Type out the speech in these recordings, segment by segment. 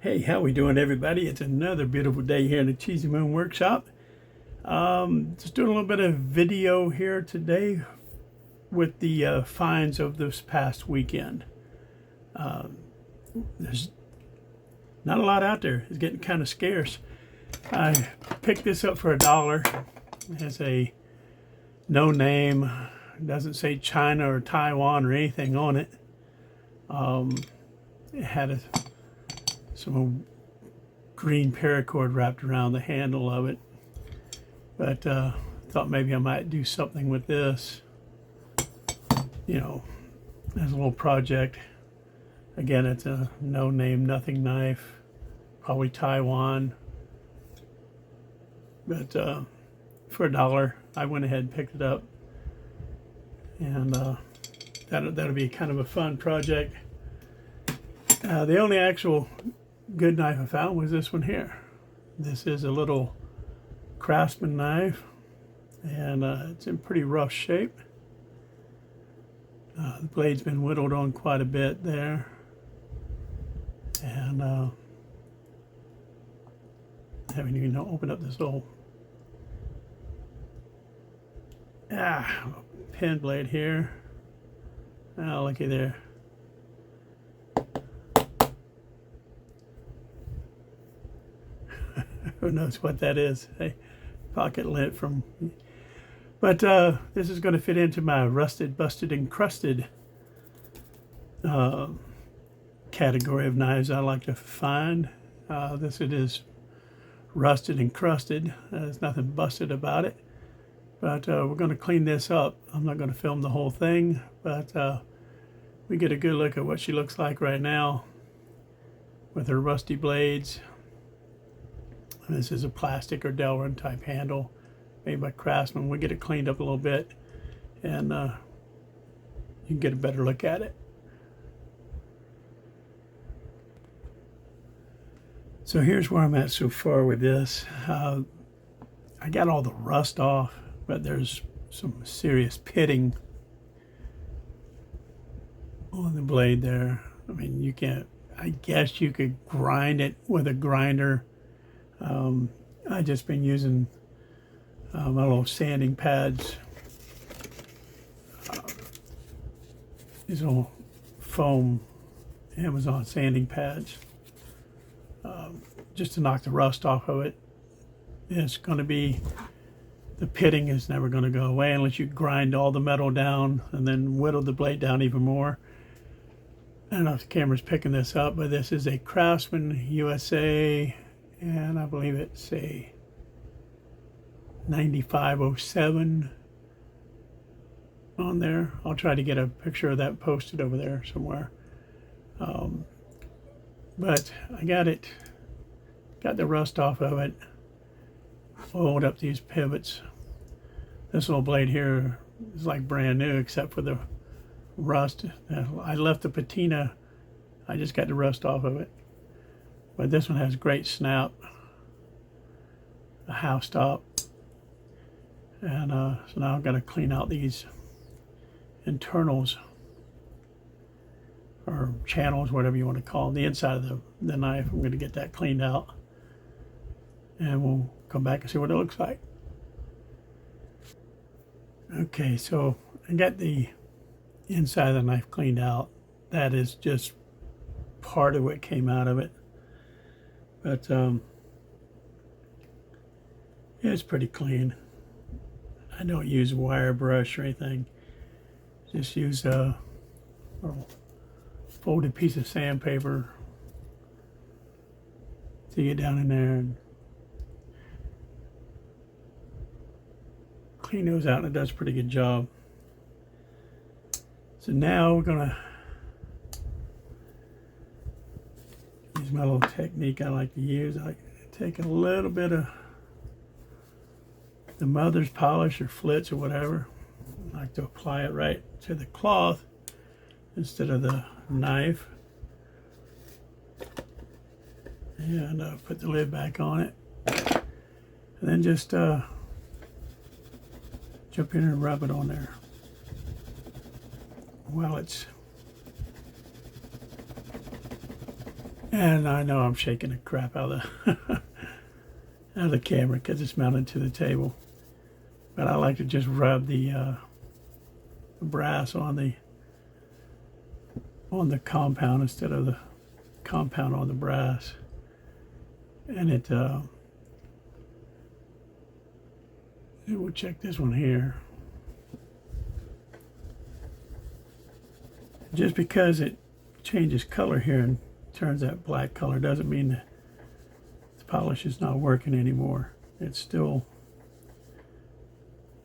Hey, how we doing, everybody? It's another beautiful day here in the Cheesy Moon Workshop. Just doing a little bit of video here today with the finds of this past weekend. There's not a lot out there. It's getting kind of scarce. I picked this up for $1. It's a no name. It doesn't say China or Taiwan or anything on it. It had some green paracord wrapped around the handle of it, but thought maybe I might do something with this, you know, as a little project. Again, it's a no name, nothing knife, probably Taiwan, but for $1 I went ahead and picked it up, and that'll be kind of a fun project. The only actual good knife I found was this one here. This is a little Craftsman knife, and it's in pretty rough shape. The blade's been whittled on quite a bit there, and haven't even opened up this little pen blade here. Oh, looky there. Who knows what that is? Hey, pocket lint from. But this is going to fit into my rusted, busted, and crusted category of knives I like to find. This it is rusted and crusted. There's nothing busted about it. But we're going to clean this up. I'm not going to film the whole thing, but we get a good look at what she looks like right now with her rusty blades. This is a plastic or Delrin type handle made by Craftsman. We get it cleaned up a little bit, and you can get a better look at it. So here's where I'm at so far with this. I got all the rust off, but there's some serious pitting on the blade there. I mean, you can't, I guess you could grind it with a grinder. I just been using my little sanding pads, these little foam Amazon sanding pads, just to knock the rust off of it. It's going to be, the pitting is never going to go away unless you grind all the metal down and then whittle the blade down even more. I don't know if the camera's picking this up, but this is a Craftsman USA, and I believe it's a 9507 on there. I'll try to get a picture of that posted over there somewhere. But I got the rust off of it, oiled up these pivots. This little blade here is like brand new except for the rust. I left the patina, I just got the rust off of it. But this one has great snap, a house top, and so now I'm going to clean out these internals, or channels, whatever you want to call them, the inside of the knife. I'm going to get that cleaned out, and we'll come back and see what it looks like. Okay, so I got the inside of the knife cleaned out. That is just part of what came out of it. But it's pretty clean. I don't use wire brush or anything. Just use a little folded piece of sandpaper to get down in there and clean those out, and it does a pretty good job. So now we're gonna use my little technique I like to use. I take a little bit of the mother's polish or flitz or whatever. I like to apply it right to the cloth instead of the knife, and put the lid back on it, and then just jump in and rub it on there while it's And I know I'm shaking the crap out of the out of the camera because it's mounted to the table. But I like to just rub the brass on the compound instead of the compound on the brass. And we'll check this one here. Just because it changes color here and turns that black color doesn't mean that the polish is not working anymore. It's still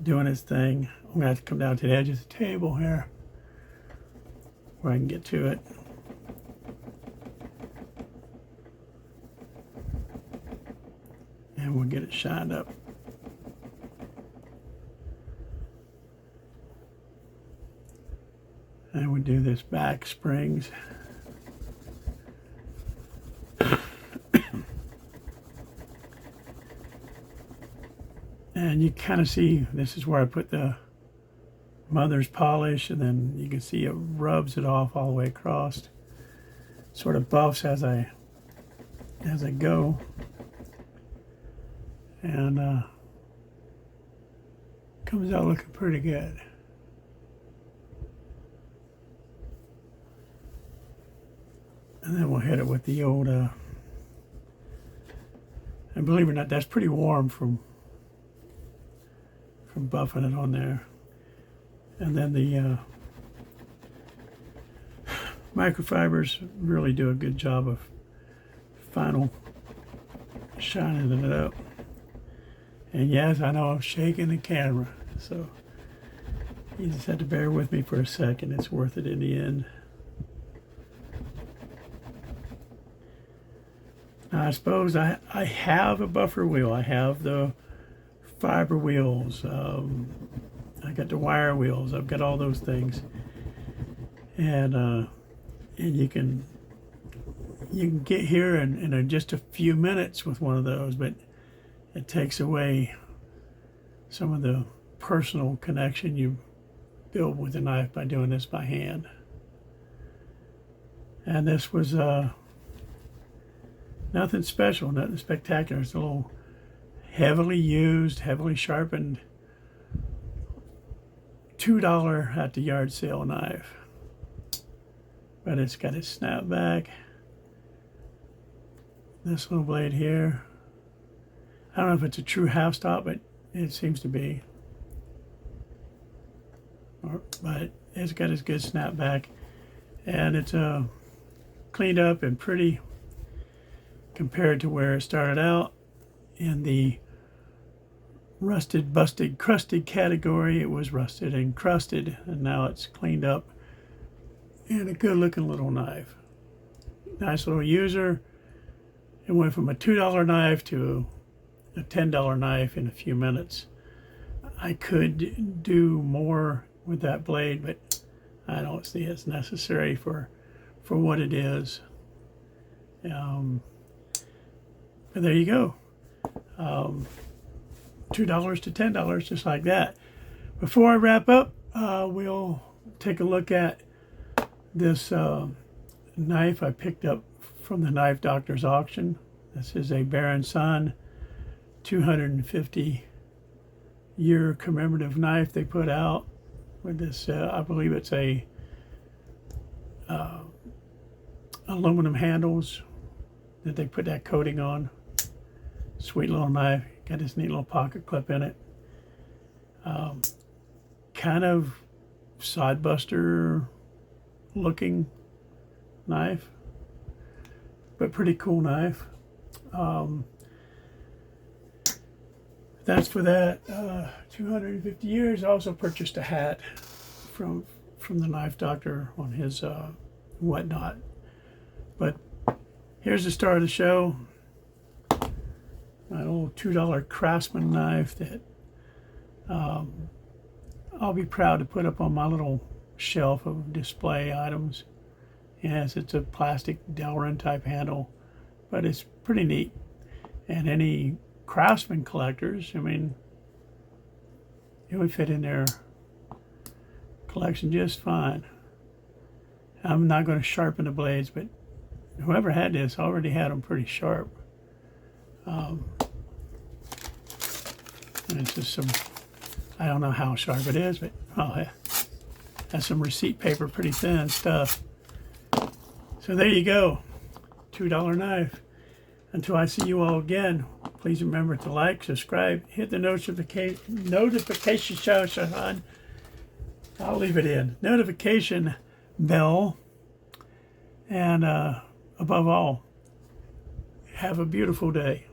doing its thing. I'm gonna have to come down to the edge of the table here where I can get to it. And we'll get it shined up. And we do this back springs. And you kind of see, this is where I put the mother's polish, and then you can see it rubs it off all the way across. Sort of buffs as I go. And comes out looking pretty good. And then we'll hit it with the old, and believe it or not, that's pretty warm from buffing it on there. And then the microfibers really do a good job of final shining it up. And yes, I know I'm shaking the camera, so you just have to bear with me for a second. It's worth it in the end. Now, I suppose I have a buffer wheel. I have the fiber wheels. I got the wire wheels. I've got all those things. And you can get here in just a few minutes with one of those, but it takes away some of the personal connection you build with a knife by doing this by hand. And this was nothing special, nothing spectacular. It's a little heavily used, heavily sharpened $2 at the yard sale knife. But it's got its snap back. This little blade here, I don't know if it's a true half stop, but it seems to be. But it's got its good snap back, and it's cleaned up and pretty compared to where it started out in the rusted, busted, crusted category. It was rusted and crusted, and now it's cleaned up and a good looking little knife. Nice little user. It went from a $2 knife to a $10 knife in a few minutes. I could do more with that blade, but I don't see it's necessary for what it is. But there you go. $2 to $10, just like that. Before I wrap up, we'll take a look at this knife I picked up from the Knife Doctor's auction. This is a Baron Son 250-year commemorative knife they put out with this. I believe it's a aluminum handles that they put that coating on. Sweet little knife. Got this neat little pocket clip in it. Kind of side buster looking knife, but pretty cool knife. That's for that. 250 years. I also purchased a hat from the Knife Doctor on his whatnot. But here's the star of the show. My old $2 Craftsman knife that I'll be proud to put up on my little shelf of display items. Yes, it's a plastic Delrin type handle, but it's pretty neat. And any Craftsman collectors, I mean, it would fit in their collection just fine. I'm not going to sharpen the blades, but whoever had this already had them pretty sharp. And it's just some, I don't know how sharp it is, but oh yeah, that's some receipt paper, pretty thin stuff. So there you go, $2 knife. Until I see you all again, please remember to like, subscribe, hit the notification I'll leave it in, notification bell, and above all, have a beautiful day.